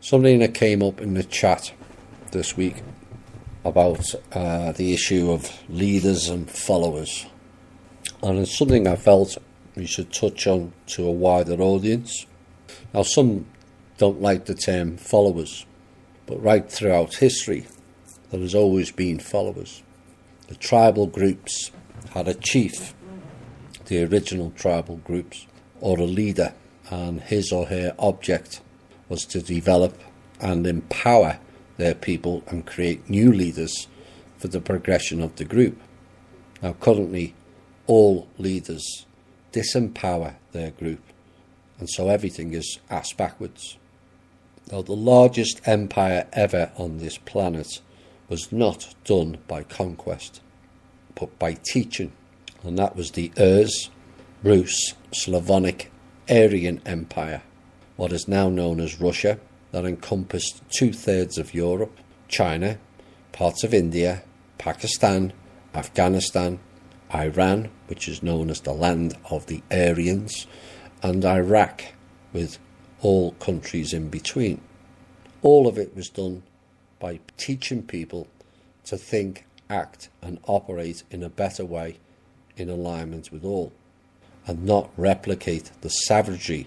Something that came up in the chat this week about the issue of leaders and followers. And it's something I felt we should touch on to a wider audience. Now, some don't like the term followers, but right throughout history, there has always been followers. The tribal groups had a chief, the original tribal groups, or a leader, and his or her object was to develop and empower their people and create new leaders for the progression of the group. Now, currently, all leaders disempower their group, and so everything is ass backwards. Now, the largest empire ever on this planet was not done by conquest, but by teaching, and that was the Urs, Rus, Slavonic, Aryan Empire, what is now known as Russia, that encompassed 2/3 of Europe, China, parts of India, Pakistan, Afghanistan, Iran, which is known as the land of the Aryans, and Iraq, with all countries in between. All of it was done by teaching people to think, act and operate in a better way in alignment with all, and not replicate the savagery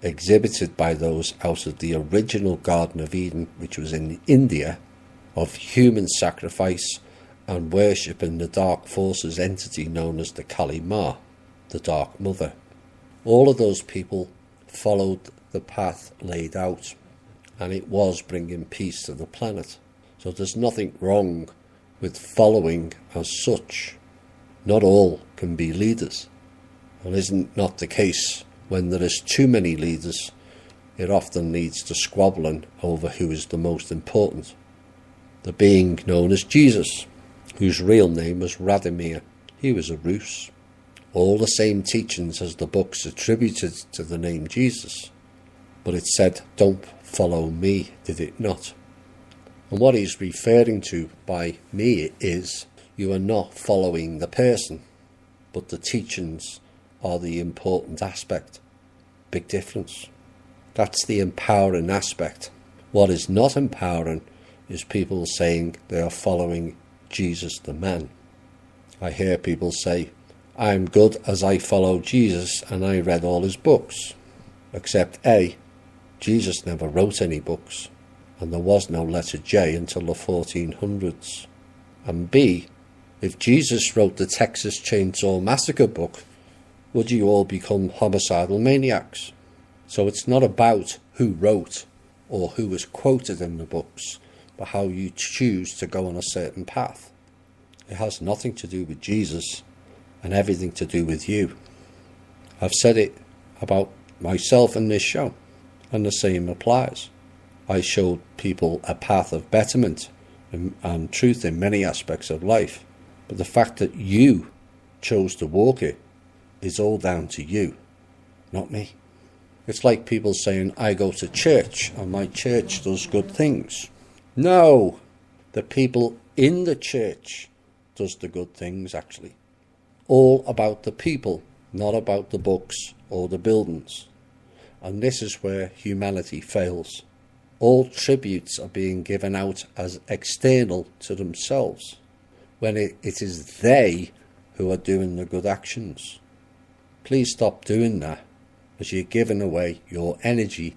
exhibited by those out of the original Garden of Eden, which was in India, of human sacrifice and worship in the dark forces entity known as the Kali Ma, the Dark Mother. All of those people followed the path laid out, and it was bringing peace to the planet. So there's nothing wrong with following as such. Not all can be leaders. And isn't not the case when there is too many leaders, it often leads to squabbling over who is the most important. The being known as Jesus, whose real name was Radomir, he was a Rus. All the same teachings as the books attributed to the name Jesus. But it said, "Don't follow me," did it not? And what he's referring to by me is, you are not following the person, but the teachings are the important aspect. Big difference. That's the empowering aspect. What is not empowering is people saying they are following Jesus the man. I hear people say, "I'm good as I follow Jesus and I read all his books." Except A, Jesus never wrote any books, and there was no letter J until the 1400s. And B, if Jesus wrote the Texas Chainsaw Massacre book, would you all become homicidal maniacs? So it's not about who wrote or who was quoted in the books, but how you choose to go on a certain path. It has nothing to do with Jesus and everything to do with you. I've said it about myself in this show, and the same applies. I showed people a path of betterment and truth in many aspects of life, but the fact that you chose to walk it is all down to you, not me. It's like people saying, "I go to church and my church does good things." No, the people in the church does the good things, actually. All about the people, not about the books or the buildings. And this is where humanity fails. All tributes are being given out as external to themselves, when it is they who are doing the good actions. Please stop doing that, as you're giving away your energy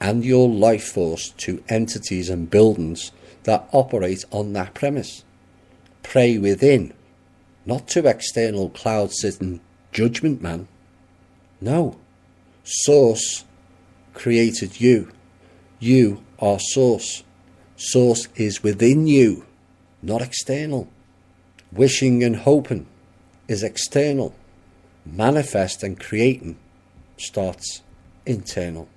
and your life force to entities and buildings that operate on that premise. Pray within, not to external cloud-sitting judgment man. No, Source created you. You are Source. Source is within you, not external. Wishing and hoping is external. Manifest and creating starts internal.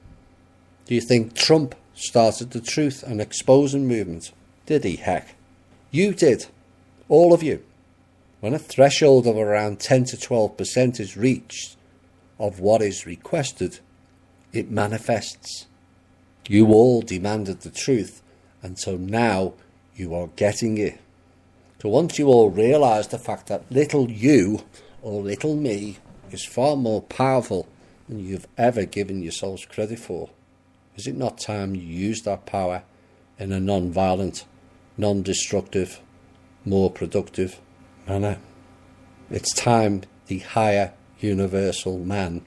Do you think Trump started the truth and exposing movement? Did he? Heck, you did. All of you. When a threshold of around 10 to 12% is reached of what is requested, it manifests. You all demanded the truth, and so now you are getting it. So once you all realise the fact that little you or little me is far more powerful than you've ever given yourselves credit for, Is it not time you use that power in a non-violent, non-destructive, more productive manner? It's time the higher universal man,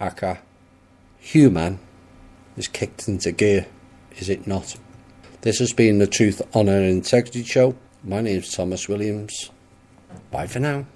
aka human, is kicked into gear, is it not? This has been the Truth, Honour and Integrity Show. My name's Thomas Williams. Bye for now.